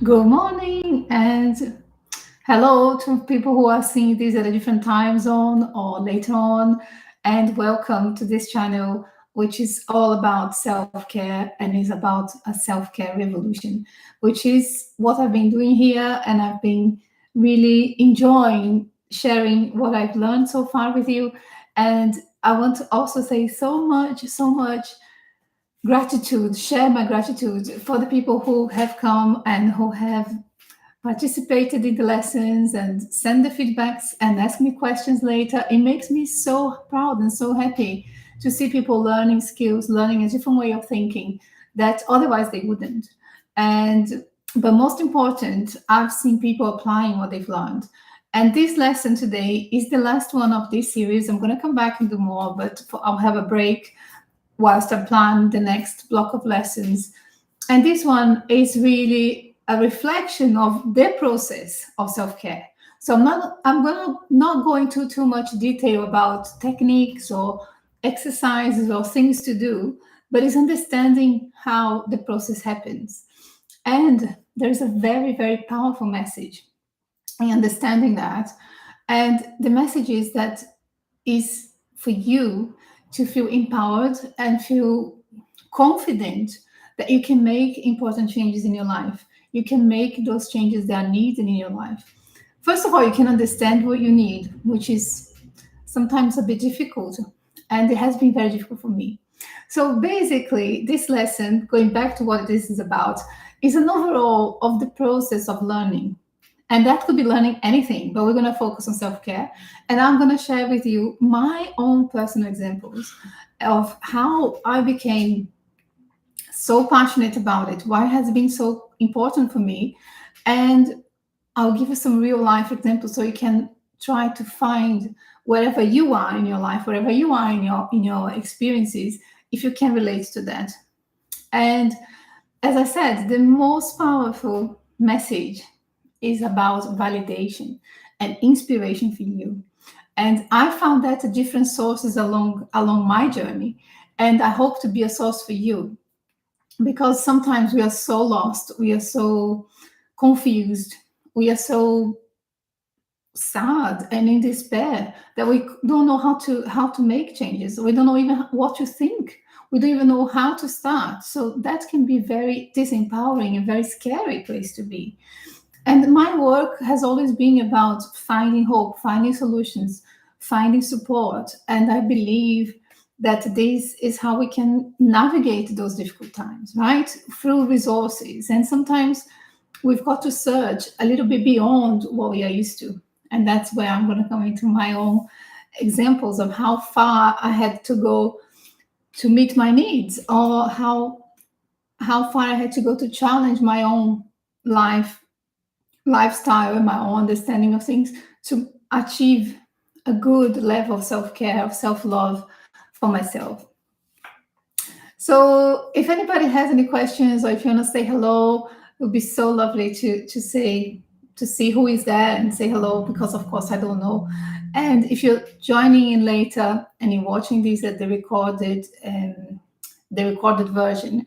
Good morning and hello to people who are seeing this at a different time zone or later on. And welcome to this channel, which is all about self care and is about a self care revolution, which is what I've been doing here. And I've been really enjoying sharing what I've learned so far with you. And I want to also say so much gratitude, share my gratitude for the people who have come and who have participated in the lessons and send the feedbacks and ask me questions later. It makes me so proud and so happy to see people learning skills, learning a different way of thinking that otherwise they wouldn't. And but most important, I've seen people applying what they've learned. And this lesson today is the last one of this series. I'm going to come back and do more, but I'll have a break whilst I plan the next block of lessons. And this one is really a reflection of the process of self-care. So I'm gonna not go into too much detail about techniques or exercises or things to do, but it's understanding how the process happens. And there's a very, very powerful message in understanding that. And the message is that is for you to feel empowered and feel confident that you can make important changes in your life. You can make those changes that are needed in your life. First of all, you can understand what you need, which is sometimes a bit difficult. And it has been very difficult for me. So basically, this lesson, going back to what this is about, is an overall of the process of learning. And that could be learning anything, but we're going to focus on self care. And I'm going to share with you my own personal examples of how I became so passionate about it, why it has been so important for me. And I'll give you some real life examples so you can try to find wherever you are in your life, wherever you are in your experiences, if you can relate to that. And as I said, the most powerful message is about validation and inspiration for you. And I found that at different sources along my journey. And I hope to be a source for you because sometimes we are so lost, we are so confused, we are so sad and in despair that we don't know how to make changes. We don't know even what to think. We don't even know how to start. So that can be very disempowering and very scary place to be. And my work has always been about finding hope, finding solutions, finding support. And I believe that this is how we can navigate those difficult times, right? Through resources. And sometimes we've got to search a little bit beyond what we are used to. And that's where I'm going to come into my own examples of how far I had to go to meet my needs, or how far I had to go to challenge my own lifestyle and my own understanding of things to achieve a good level of self-care, of self-love for myself. So if anybody has any questions or if you want to say hello, it would be so lovely to see who is there and say hello, because of course I don't know. And if you're joining in later and you're watching these at the recorded version,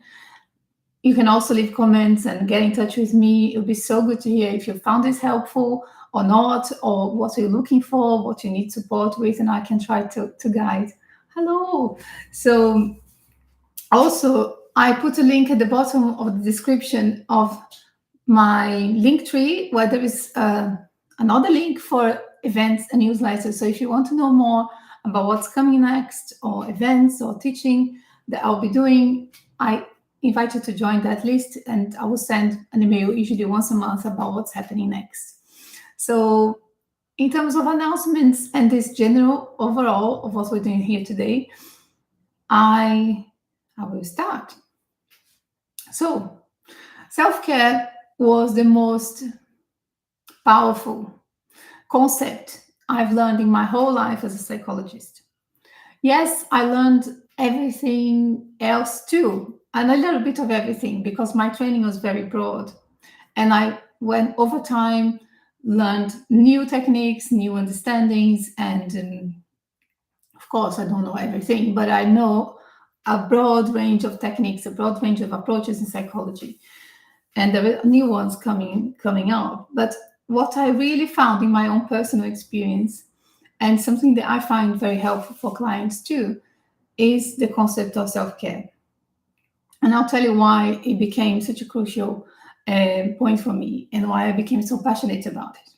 you can also leave comments and get in touch with me. It would be so good to hear if you found this helpful or not, or what you're looking for, what you need support with, and I can try to guide. Hello. So also, I put a link at the bottom of the description of my link tree where there is another link for events and newsletters. So if you want to know more about what's coming next, or events or teaching that I'll be doing, I invite you to join that list, and I will send an email usually once a month about what's happening next. So in terms of announcements and this general overall of what we're doing here today, I will start. So self-care was the most powerful concept I've learned in my whole life as a psychologist. Yes, I learned everything else too, and a little bit of everything, because my training was very broad. And I went over time, learned new techniques, new understandings, and of course, I don't know everything, but I know a broad range of techniques, a broad range of approaches in psychology. and there are new ones coming up. But what I really found in my own personal experience, and something that I find very helpful for clients too, is the concept of self-care. And I'll tell you why it became such a crucial point for me and why I became so passionate about it.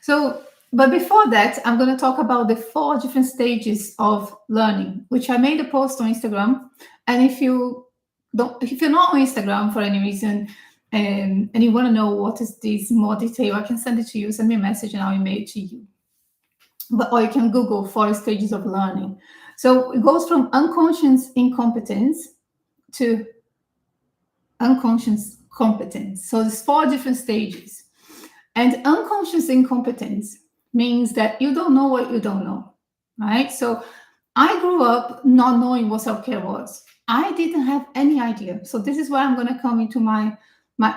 So, but before that, I'm going to talk about the four different stages of learning, which I made a post on Instagram. And if you're not on Instagram for any reason, and you want to know what is this more detail, I can send it to you. Send me a message, and I'll email it to you. But or you can Google four stages of learning. So it goes from unconscious incompetence to unconscious competence. So there's four different stages. And unconscious incompetence means that you don't know what you don't know, right? So I grew up not knowing what self-care was. I didn't have any idea. So this is where I'm going to come into my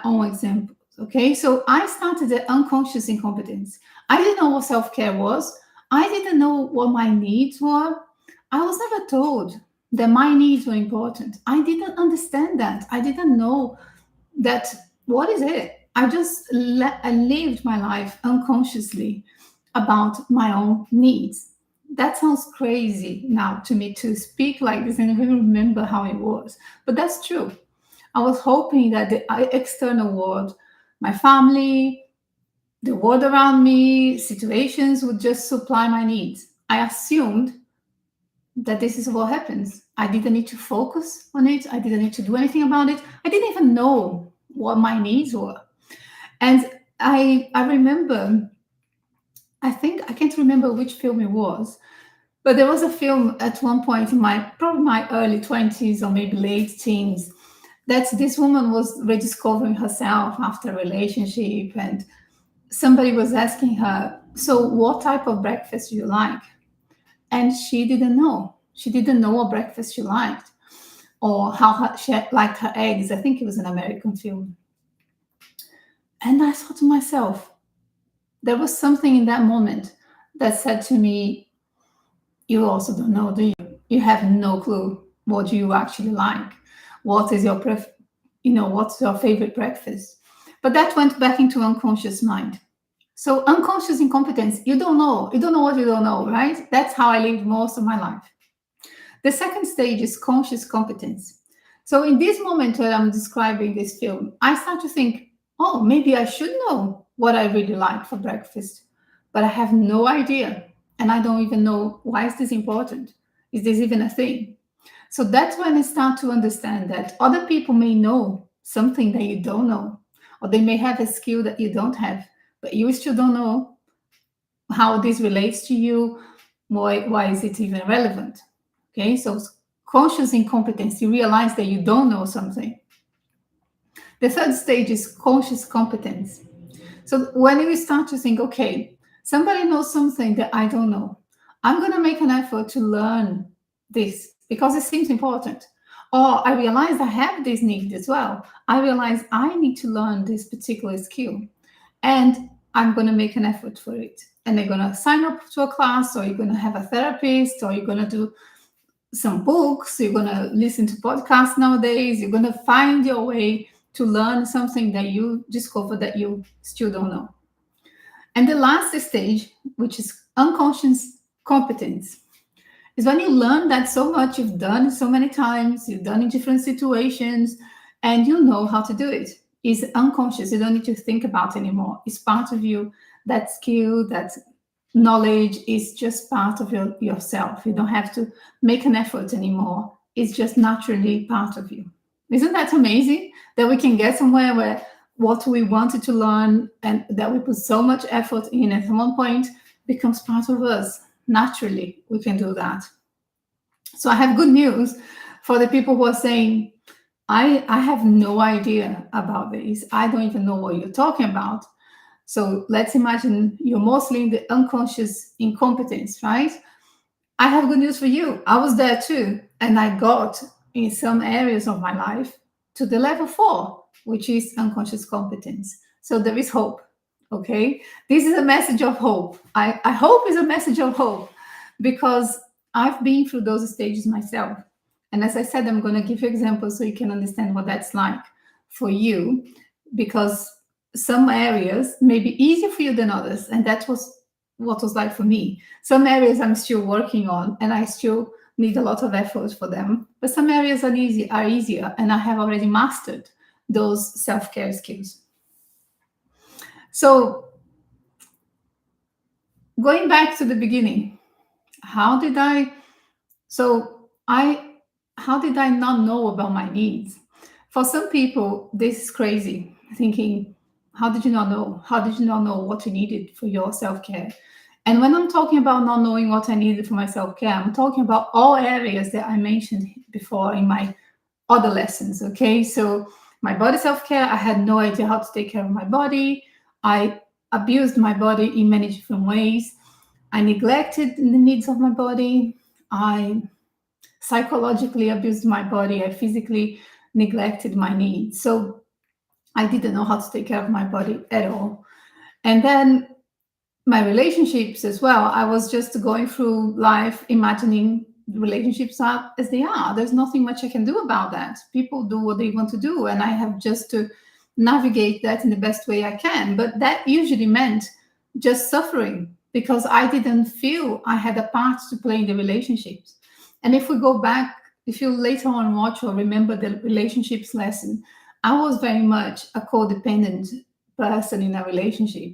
own examples. Okay, so I started at unconscious incompetence. I didn't know what self-care was. I didn't know what my needs were. I was never told that my needs were important. I didn't understand that. I didn't know that. What is it? I lived my life unconsciously about my own needs. That sounds crazy now to me to speak like this and even remember how it was, but that's true. I was hoping that the external world, my family, the world around me, situations would just supply my needs. I assumed that this is what happens. I didn't need to focus on it. I didn't need to do anything about it. I didn't even know what my needs were. And I remember, I think I can't remember which film it was, but there was a film at one point in my probably my early 20s or maybe late teens that this woman was rediscovering herself after a relationship, and somebody was asking her, so what type of breakfast do you like? And she didn't know. She didn't know what breakfast she liked or she liked her eggs. I think it was an American film. And I thought to myself, there was something in that moment that said to me, you also don't know, do you? You have no clue what you actually like. What is your what's your favorite breakfast? But that went back into unconscious mind. So unconscious incompetence, you don't know. You don't know what you don't know, right? That's how I lived most of my life. The second stage is conscious competence. So in this moment where I'm describing this film, I start to think, oh, maybe I should know what I really like for breakfast, but I have no idea. And I don't even know, why is this important? Is this even a thing? So that's when I start to understand that other people may know something that you don't know, or they may have a skill that you don't have, but you still don't know how this relates to you. Why is it even relevant? Okay, so conscious incompetence, you realize that you don't know something. The third stage is conscious competence. So when you start to think, okay, somebody knows something that I don't know, I'm going to make an effort to learn this because it seems important. Or I realize I have this need as well. I realize I need to learn this particular skill, and I'm going to make an effort for it. And they're going to sign up to a class, or you're going to have a therapist, or you're going to do some books, you're going to listen to podcasts nowadays, you're going to find your way to learn something that you discover that you still don't know. And the last stage, which is unconscious competence, is when you learn that so much, you've done it so many times, you've done in different situations, and you know how to do it. It's unconscious. You don't need to think about it anymore. It's part of you. That skill, that knowledge is just part of yourself. You don't have to make an effort anymore. It's just naturally part of you. Isn't that amazing that we can get somewhere where what we wanted to learn and that we put so much effort in at one point becomes part of us? Naturally, we can do that. So I have good news for the people who are saying, I have no idea about this. I don't even know what you're talking about. So let's imagine you're mostly in the unconscious incompetence, right? I have good news for you. I was there too. And I got in some areas of my life to the level 4, which is unconscious competence. So there is hope. Okay. This is a message of hope. I hope it's a message of hope because I've been through those stages myself. And as I said, I'm going to give you examples so you can understand what that's like for you. because some areas may be easier for you than others, and that was what was like for me. Some areas I'm still working on, and I still need a lot of effort for them. But some areas are easier, and I have already mastered those self-care skills. So going back to the beginning, how did I? So I, how did I not know about my needs? For some people, this is crazy. Thinking, how did you not know? How did you not know what you needed for your self care? And when I'm talking about not knowing what I needed for my self care, I'm talking about all areas that I mentioned before in my other lessons. Okay, so my body self care, I had no idea how to take care of my body. I abused my body in many different ways. I neglected the needs of my body. I psychologically abused my body. I physically neglected my needs. So I didn't know how to take care of my body at all. And then my relationships as well. I was just going through life imagining relationships are as they are. There's nothing much I can do about that. People do what they want to do, and I have just to navigate that in the best way I can. But that usually meant just suffering because I didn't feel I had a part to play in the relationships. And if we go back, if you later on watch or remember the relationships lesson, I was very much a codependent person in a relationship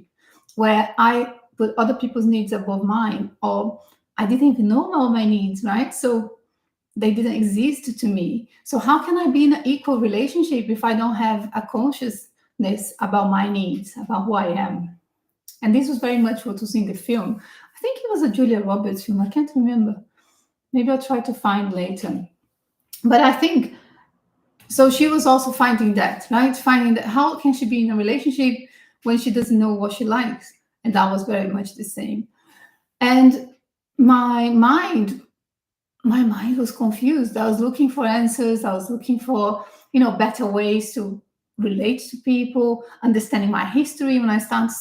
where I put other people's needs above mine, or I didn't even know about my needs, right? So they didn't exist to me. So how can I be in an equal relationship if I don't have a consciousness about my needs, about who I am? And this was very much what was in the film. I think it was a Julia Roberts film. I can't remember. Maybe I'll try to find later. But I think so. She was also finding that, right? Finding that how can she be in a relationship when she doesn't know what she likes? And that was very much the same. And my mind, my mind was confused. I was looking for answers. I was looking for, better ways to relate to people, understanding my history when I started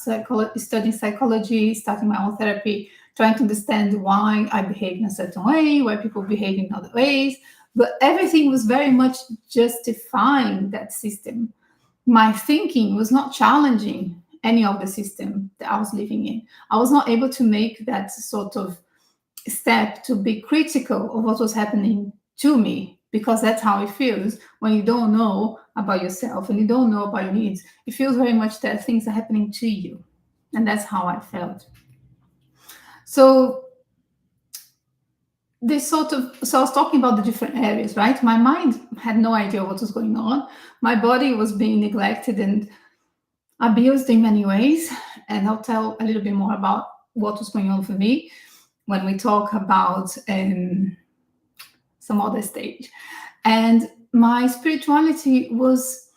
studying psychology, starting my own therapy, trying to understand why I behave in a certain way, why people behave in other ways. But everything was very much justifying that system. My thinking was not challenging any of the system that I was living in. I was not able to make that sort of step to be critical of what was happening to me, because that's how it feels when you don't know about yourself and you don't know about your needs. It feels very much that things are happening to you. And that's how I felt. So so I was talking about the different areas, right? My mind had no idea what was going on. My body was being neglected and abused in many ways. And I'll tell a little bit more about what was going on for me when we talk about some other stage. And my spirituality was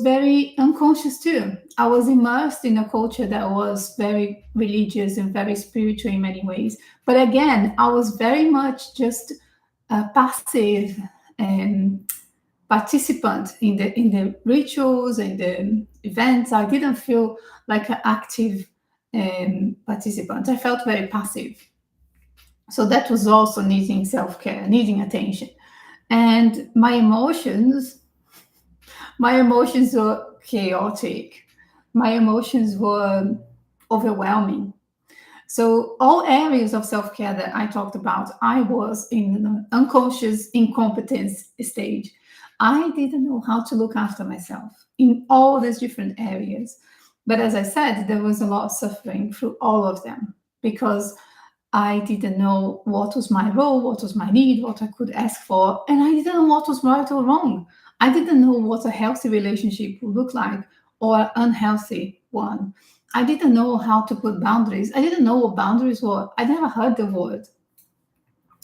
very unconscious too. I was immersed in a culture that was very religious and very spiritual in many ways. But again, I was very much just a passive participant in the rituals and the events. I didn't feel like an active participant. I felt very passive. So that was also needing self-care, needing attention. And my emotions were chaotic. My emotions were overwhelming. So all areas of self-care that I talked about, I was in an unconscious incompetence stage. I didn't know how to look after myself in all these different areas. But as I said, there was a lot of suffering through all of them because I didn't know what was my role, what was my need, what I could ask for, and I didn't know what was right or wrong. I didn't know what a healthy relationship would look like or an unhealthy one. I didn't know how to put boundaries. I didn't know what boundaries were. I never heard the word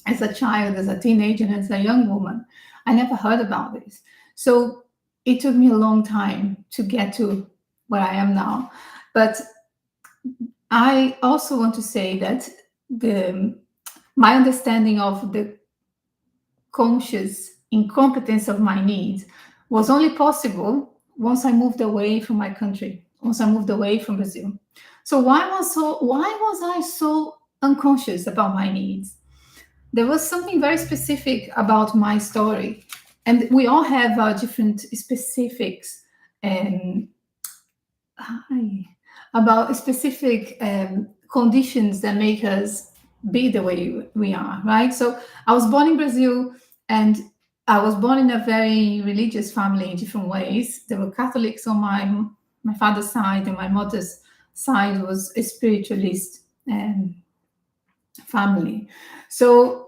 as a child, as a teenager, and as a young woman. I never heard about this. So it took me a long time to get to where I am now. But I also want to say that my understanding of the conscious incompetence of my needs was only possible once I moved away from my country, once I moved away from Brazil. So why was I so unconscious about my needs? There was something very specific about my story, and we all have different specifics um, hi, about specific conditions that make us be the way we are, right? So I was born in Brazil, and I was born in a very religious family in different ways. There were Catholics on my father's side, and my mother's side was a spiritualist family. So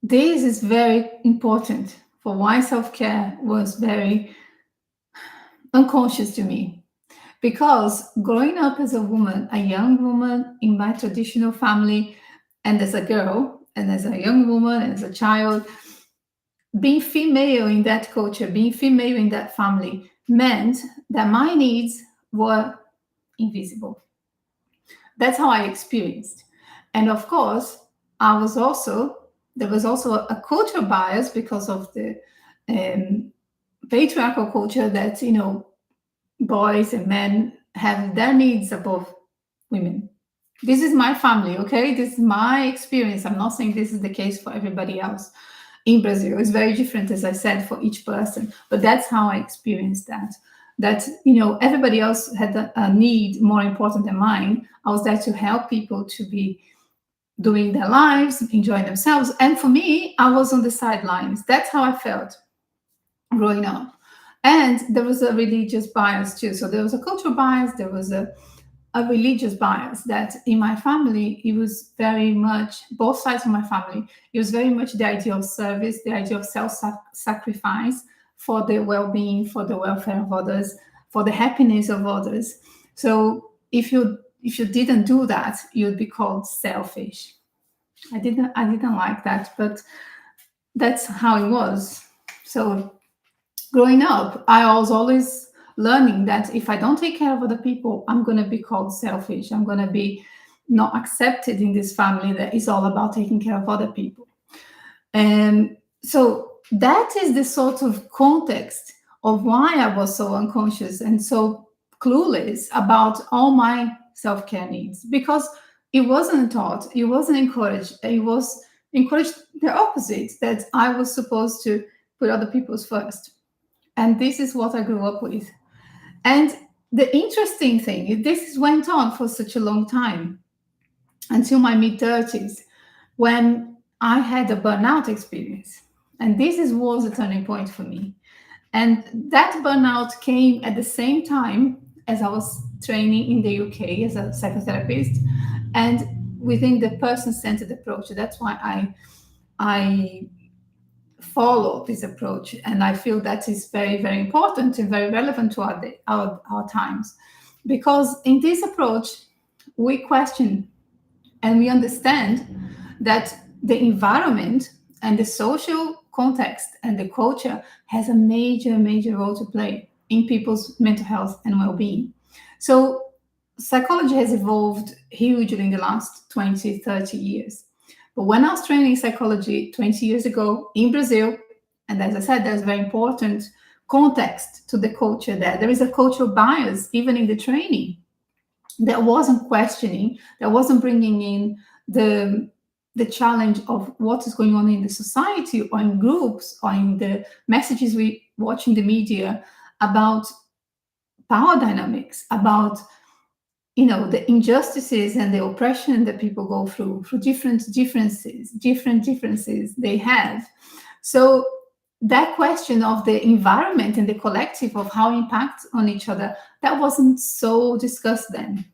this is very important for why self-care was very unconscious to me, because growing up as a woman, a young woman in my traditional family, and as a girl, and as a young woman, and as a child, being female in that culture, being female in that family, meant that my needs were invisible. That's how I experienced. And of course, I was also, there was also a cultural bias because of the um, patriarchal culture that, boys and men have their needs above women. This is my family, okay? This is my experience. I'm not saying this is the case for everybody else in Brazil. It's very different, as I said, for each person. But that's how I experienced that. That, everybody else had a need more important than mine. I was there to help people to be doing their lives, enjoying themselves. And for me, I was on the sidelines. That's how I felt growing up. And there was a religious bias too. So there was a cultural bias, there was a religious bias that in my family, it was very much, both sides of my family, it was very much the idea of service, the idea of self-sacrifice for the well-being, for the welfare of others, for the happiness of others. So if you didn't do that, you'd be called selfish. I didn't like that, but that's how it was. So growing up, I was always learning that if I don't take care of other people, I'm going to be called selfish. I'm going to be not accepted in this family that is all about taking care of other people. And so that is the sort of context of why I was so unconscious and so clueless about all my self care needs, because it wasn't taught, it wasn't encouraged, it was encouraged the opposite, that I was supposed to put other people's first. And this is what I grew up with. And the interesting thing, this went on for such a long time until my mid 30s, when I had a burnout experience. And was a turning point for me. And that burnout came at the same time as I was training in the UK as a psychotherapist, and within the person-centered approach. That's why I follow this approach, and I feel that is very, very important and very relevant to our times, because in this approach we question and we understand that the environment and the social context and the culture has a major, major role to play in people's mental health and well-being. So psychology has evolved hugely in the last 20, 30 years. But when I was training psychology 20 years ago in Brazil, and as I said, there's very important context to the culture there. There is a cultural bias even in the training that wasn't questioning, that wasn't bringing in the challenge of what is going on in the society or in groups or in the messages we watch in the media about power dynamics, about the injustices and the oppression that people go through different differences they have. So that question of the environment and the collective of how impact on each other, that wasn't so discussed then.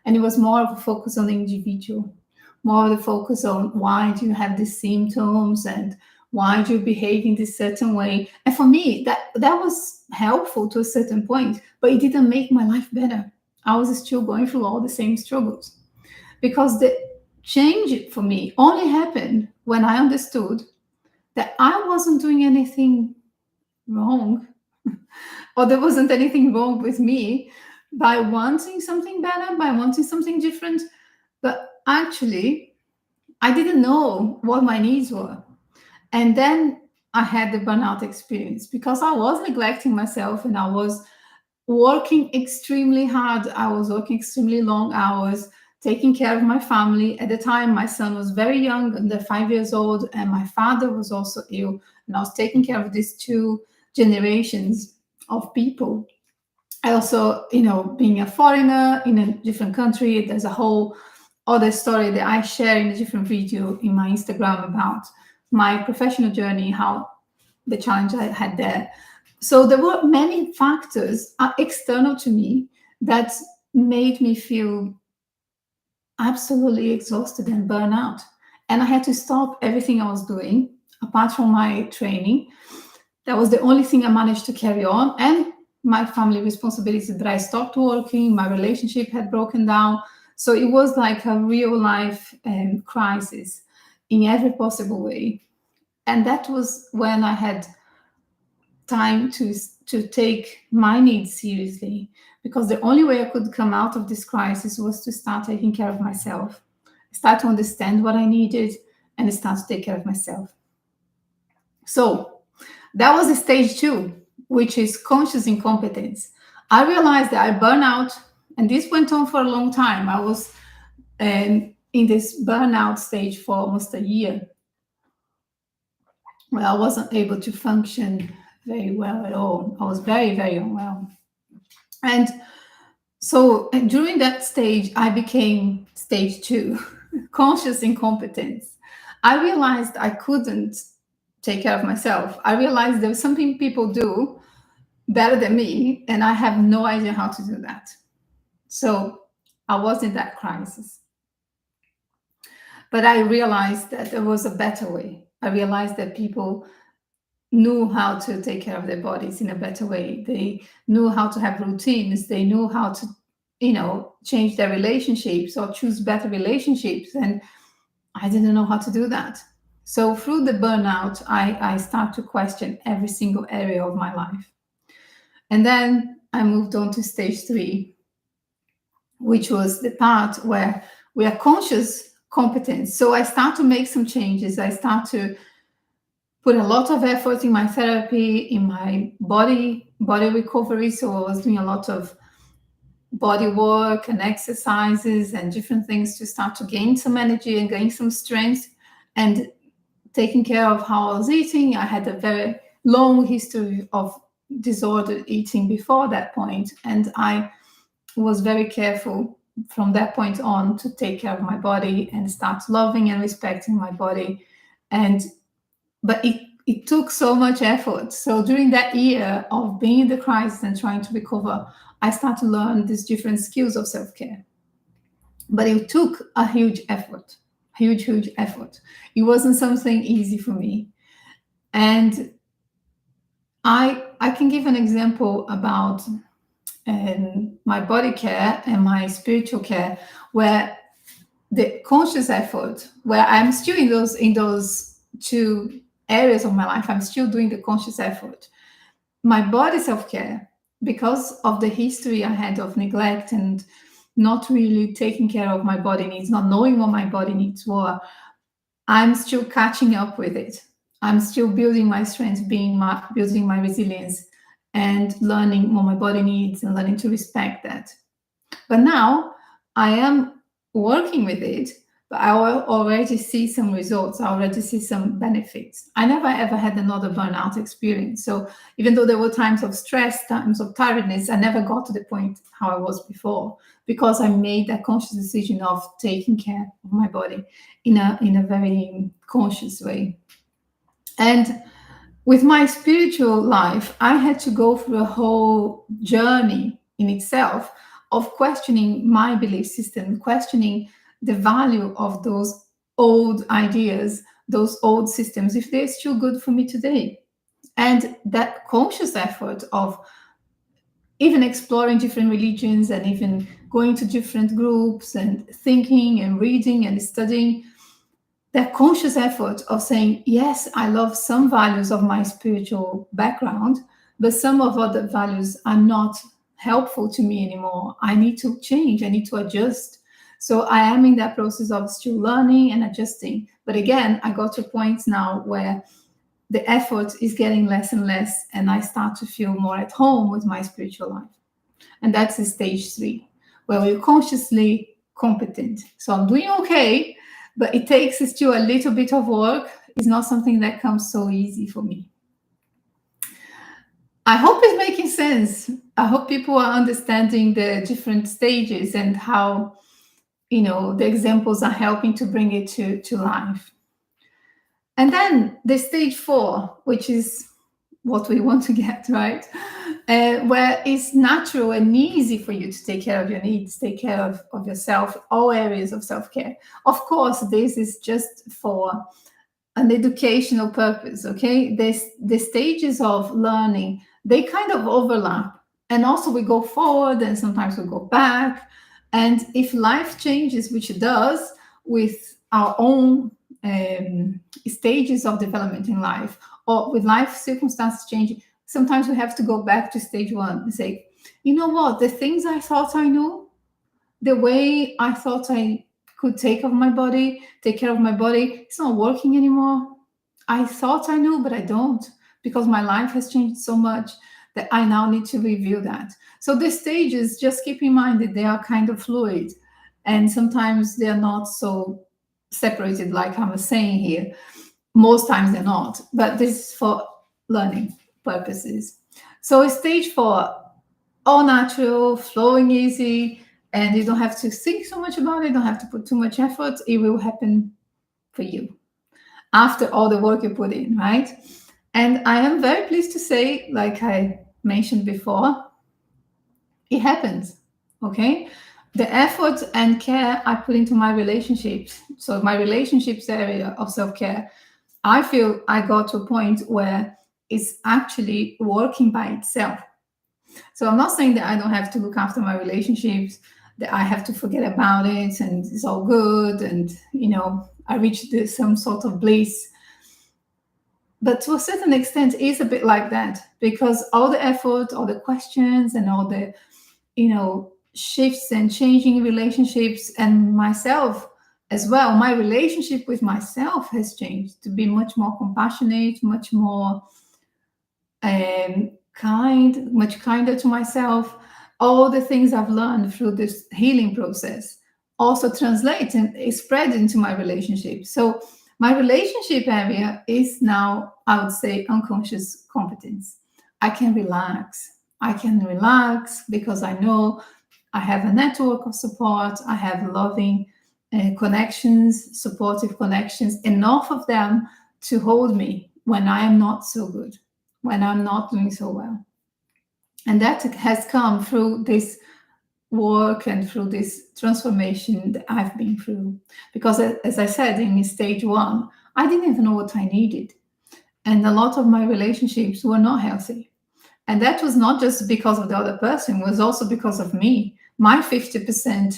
And it was more of a focus on the individual, more of the focus on why do you have these symptoms and why do you behave in this certain way. And for me, that was helpful to a certain point, but it didn't make my life better. I was still going through all the same struggles, because the change for me only happened when I understood that I wasn't doing anything wrong, or there wasn't anything wrong with me by wanting something better, by wanting something different. But actually, I didn't know what my needs were. And then I had the burnout experience because I was neglecting myself and I was working extremely hard. I was working extremely long hours, taking care of my family. At the time, my son was very young, under 5 years old, and my father was also ill. And I was taking care of these two generations of people. I also, being a foreigner in a different country, there's a whole other story that I share in a different video in my Instagram about my professional journey, how the challenge I had there. So there were many factors external to me that made me feel absolutely exhausted and burnout. And I had to stop everything I was doing, apart from my training. That was the only thing I managed to carry on. And my family responsibilities, that I stopped working, my relationship had broken down. So it was like a real life crisis in every possible way. And that was when I had time to take my needs seriously, because the only way I could come out of this crisis was to start taking care of myself, start to understand what I needed, and start to take care of myself. So that was the stage 2, which is conscious incompetence. I realized that I burn out, and this went on for a long time. I was in this burnout stage for almost a year, where I wasn't able to function very well at all. I was very, very unwell. And so during that stage, I became stage 2, conscious incompetence. I realized I couldn't take care of myself. I realized there was something people do better than me, and I have no idea how to do that. So I was in that crisis. But I realized that there was a better way. I realized that people knew how to take care of their bodies in a better way. They knew how to have routines. They knew how to, change their relationships or choose better relationships. And I didn't know how to do that. So through the burnout, I start to question every single area of my life. And then I moved on to stage 3, which was the part where we are conscious competence. So I start to make some changes. I start to put a lot of effort in my therapy, in my body recovery. So I was doing a lot of body work and exercises and different things to start to gain some energy and gain some strength, and taking care of how I was eating. I had a very long history of disordered eating before that point, and I was very careful from that point on to take care of my body and start loving and respecting my body. But it took so much effort. So during that year of being in the crisis and trying to recover, I started to learn these different skills of self-care. But it took a huge effort, huge effort. It wasn't something easy for me. And I can give an example about my body care and my spiritual care, where the conscious effort, where I'm still in those 2 areas of my life, I'm still doing the conscious effort. My body self-care, because of the history I had of neglect and not really taking care of my body needs, not knowing what my body needs were, I'm still catching up with it. I'm still building my strength, building my resilience, and learning what my body needs and learning to respect that. But now I am working with it, but I already see some results. I already see some benefits. I never ever had another burnout experience. So even though there were times of stress, times of tiredness, I never got to the point how I was before, because I made that conscious decision of taking care of my body in a very conscious way. And with my spiritual life, I had to go through a whole journey in itself of questioning my belief system, questioning the value of those old ideas, those old systems, if they're still good for me today. And that conscious effort of even exploring different religions and even going to different groups and thinking and reading and studying, that conscious effort of saying, yes, I love some values of my spiritual background, but some of other values are not helpful to me anymore. I need to change, I need to adjust. So I am in that process of still learning and adjusting. But again, I got to a point now where the effort is getting less and less, and I start to feel more at home with my spiritual life. And that's the stage 3, where we're consciously competent. So I'm doing okay, but it takes still a little bit of work. It's not something that comes so easy for me. I hope it's making sense. I hope people are understanding the different stages and how, the examples are helping to bring it to life. And then the stage four, which is what we want to get, right? Where it's natural and easy for you to take care of your needs, take care of yourself, all areas of self care. Of course, this is just for an educational purpose. Okay, the stages of learning, they kind of overlap, and also we go forward and sometimes we go back. And if life changes, which it does, with our own stages of development in life, or with life circumstances changing, sometimes we have to go back to stage one and say, you know what, the things I thought I knew, the way I thought I could take care of my body, it's not working anymore. I thought I knew, but I don't, because my life has changed so much that I now need to review that. So the stages, just keep in mind that they are kind of fluid, and sometimes they're not so separated like I was saying here. Most times they're not, but this is for learning purposes. So stage four, all natural, flowing easy, and you don't have to think so much about it, don't have to put too much effort. It will happen for you after all the work you put in, right? And I am very pleased to say, like I mentioned before, it happens. Okay. The effort and care I put into my relationships, so my relationships area of self care, I feel I got to a point where it's actually working by itself. So I'm not saying that I don't have to look after my relationships, that I have to forget about it and it's all good and, I reach some sort of bliss. But to a certain extent, it's a bit like that, because all the effort, all the questions, and all the, shifts and changing relationships, and myself as well, my relationship with myself has changed to be much more compassionate, much more kind, much kinder to myself. All the things I've learned through this healing process also translate and spread into my relationship. So my relationship area is now, I would say, unconscious competence. I can relax. I can relax because I know I have a network of support. I have loving connections, supportive connections, enough of them to hold me when I am not so good, when I'm not doing so well. And that has come through this work and through this transformation that I've been through. Because as I said, in stage one, I didn't even know what I needed. And a lot of my relationships were not healthy. And that was not just because of the other person, it was also because of me. My 50%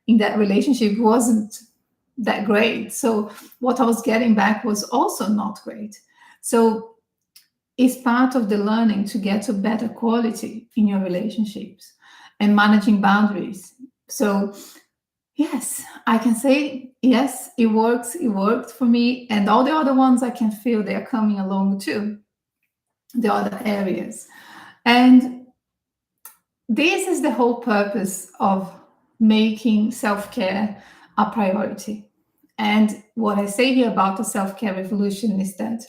in that relationship wasn't that great. So what I was getting back was also not great. So it's part of the learning to get to better quality in your relationships and managing boundaries. So, yes, I can say, yes, it works. It worked for me. And all the other ones, I can feel they're coming along too, the other areas. And this is the whole purpose of making self care a priority. And what I say here about the self care revolution is that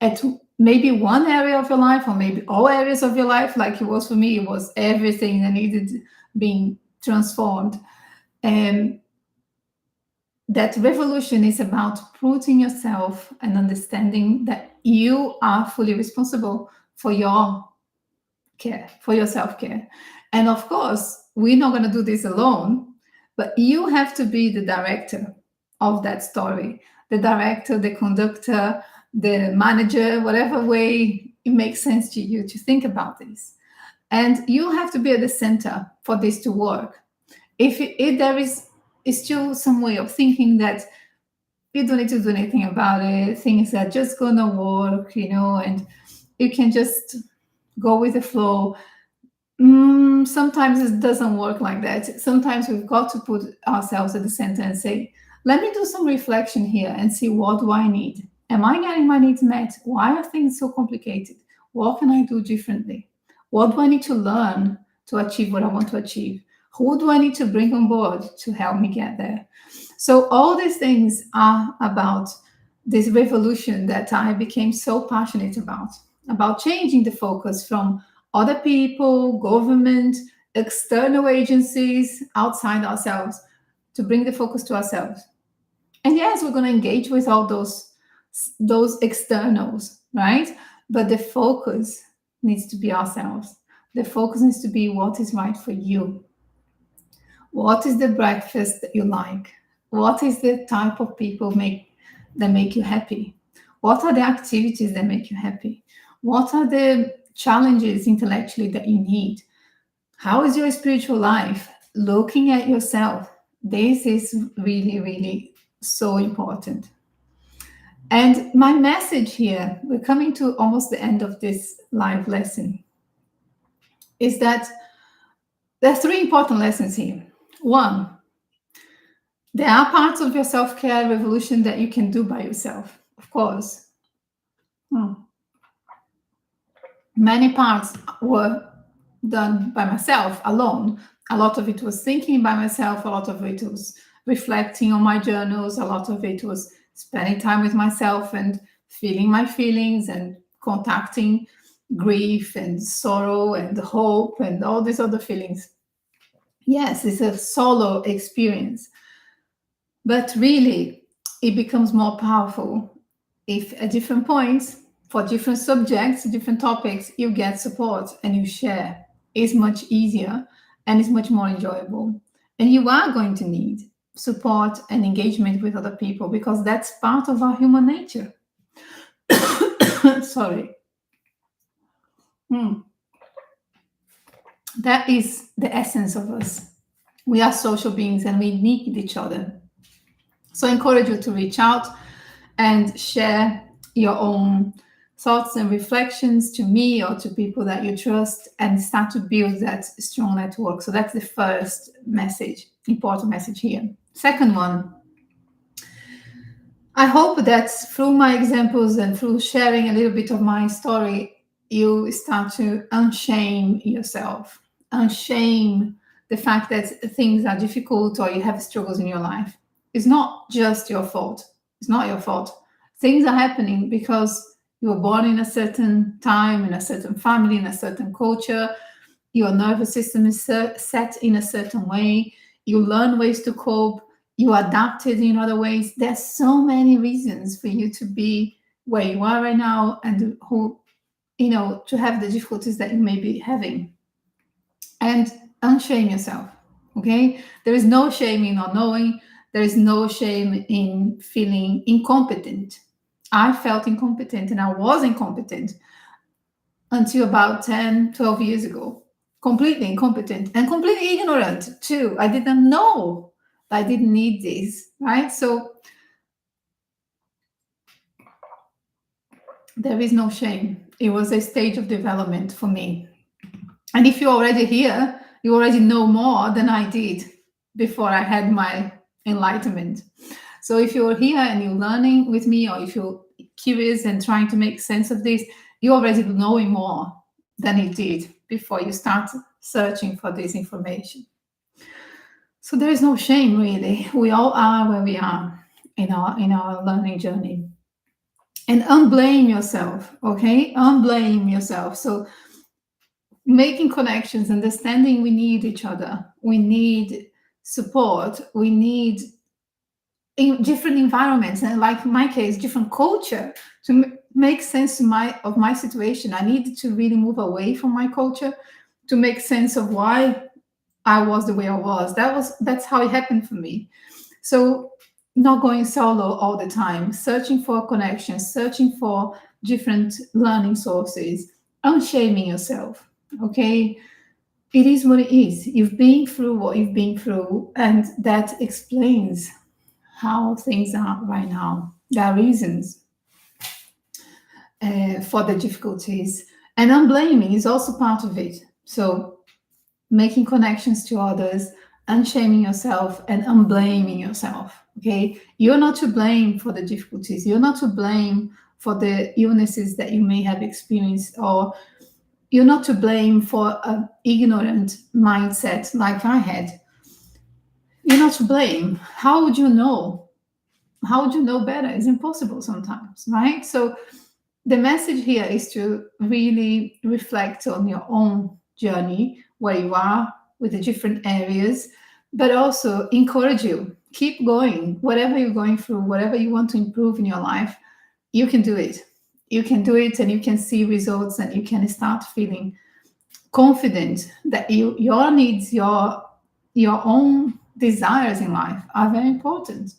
at maybe one area of your life, or maybe all areas of your life, like it was for me, it was everything that needed being transformed. And that revolution is about putting yourself and understanding that you are fully responsible for your care, for your self care. And of course, we're not going to do this alone, but you have to be the director of that story, the director, the conductor, the manager, whatever way it makes sense to you to think about this. And you have to be at the center for this to work. If there is still some way of thinking that you don't need to do anything about it, things are just gonna work, and you can just go with the flow. Sometimes it doesn't work like that. Sometimes we've got to put ourselves at the center and say, let me do some reflection here and see, what do I need? Am I getting my needs met? Why are things so complicated? What can I do differently? What do I need to learn to achieve what I want to achieve? Who do I need to bring on board to help me get there? So all these things are about this revolution that I became so passionate about changing the focus from other people, government, external agencies outside ourselves, to bring the focus to ourselves. And yes, we're going to engage with all those externals, right? But the focus needs to be ourselves. The focus needs to be what is right for you. What is the breakfast that you like? What is the type of people that make you happy? What are the activities that make you happy? What are the challenges intellectually that you need? How is your spiritual life? Looking at yourself. This is really, really so important. And my message here, we're coming to almost the end of this live lesson, is that there are three important lessons here. One, there are parts of your self-care revolution that you can do by yourself, of course. Many parts were done by myself alone. A lot of it was thinking by myself, a lot of it was reflecting on my journals, a lot of it was spending time with myself and feeling my feelings and contacting grief and sorrow and hope and all these other feelings. Yes, it's a solo experience, but really it becomes more powerful if at different points, for different subjects, different topics, you get support and you share. It's much easier and it's much more enjoyable. And you are going to need support and engagement with other people because that's part of our human nature. Sorry. That is the essence of us. We are social beings and we need each other. So I encourage you to reach out and share your own thoughts and reflections to me or to people that you trust and start to build that strong network. So that's the first message, important message here. Second one, I hope that through my examples and through sharing a little bit of my story, you start to unshame yourself, unshame the fact that things are difficult or you have struggles in your life. It's not just your fault. It's not your fault. Things are happening because you were born in a certain time, in a certain family, in a certain culture. Your nervous system is set in a certain way. You learn ways to cope. You adapted in other ways. There's so many reasons for you to be where you are right now and who, to have the difficulties that you may be having. And unshame yourself, okay? There is no shame in not knowing. There is no shame in feeling incompetent. I felt incompetent and I was incompetent until about 10, 12 years ago. Completely incompetent and completely ignorant too. I didn't know I didn't need this, right? So there is no shame. It was a stage of development for me. And if you're already here, you already know more than I did before I had my enlightenment. So if you're here and you're learning with me, or if you're curious and trying to make sense of this, you're already knowing more than you did before you start searching for this information. So there is no shame, really. We all are where we are in our learning journey. And unblame yourself, okay? Unblame yourself. So making connections, understanding we need each other. We need support. We need in different environments, and like in my case, different culture to make sense of my situation. I needed to really move away from my culture to make sense of why I was the way I was. That's how it happened for me. So not going solo all the time, searching for connections, searching for different learning sources, unshaming yourself. Okay, it is what it is. You've been through what you've been through, and that explains how things are right now. There are reasons for the difficulties, and unblaming is also part of it. So making connections to others, unshaming yourself, and unblaming yourself. Okay, you're not to blame for the difficulties. You're not to blame for the illnesses that you may have experienced, or you're not to blame for an ignorant mindset like I had. You're not to blame. How would you know? How would you know better? It's impossible sometimes, right? So The message here is to really reflect on your own journey, where you are with the different areas, but also encourage you. Keep going. Whatever you're going through, whatever you want to improve in your life, you can do it. You can do it and you can see results and you can start feeling confident that your needs, your own desires in life are very important,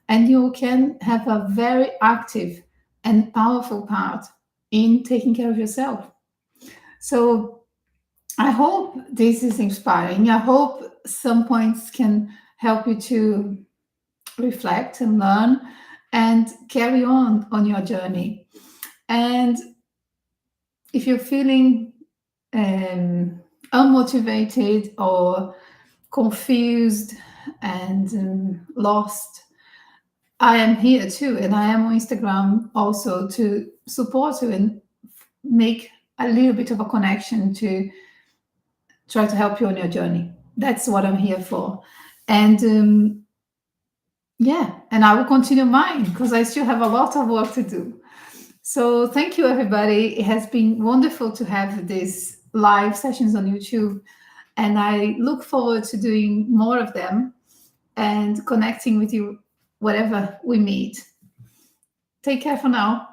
and you can have a very active and powerful part in taking care of yourself. So I hope this is inspiring. I hope some points can help you to reflect and learn and carry on your journey. And if you're feeling unmotivated or confused and lost, I am here too, and I am on Instagram also to support you and make a little bit of a connection to try to help you on your journey. That's what I'm here for. And yeah, and I will continue mine because I still have a lot of work to do. So thank you, everybody. It has been wonderful to have these live sessions on YouTube, and I look forward to doing more of them and connecting with you wherever we meet. Take care for now.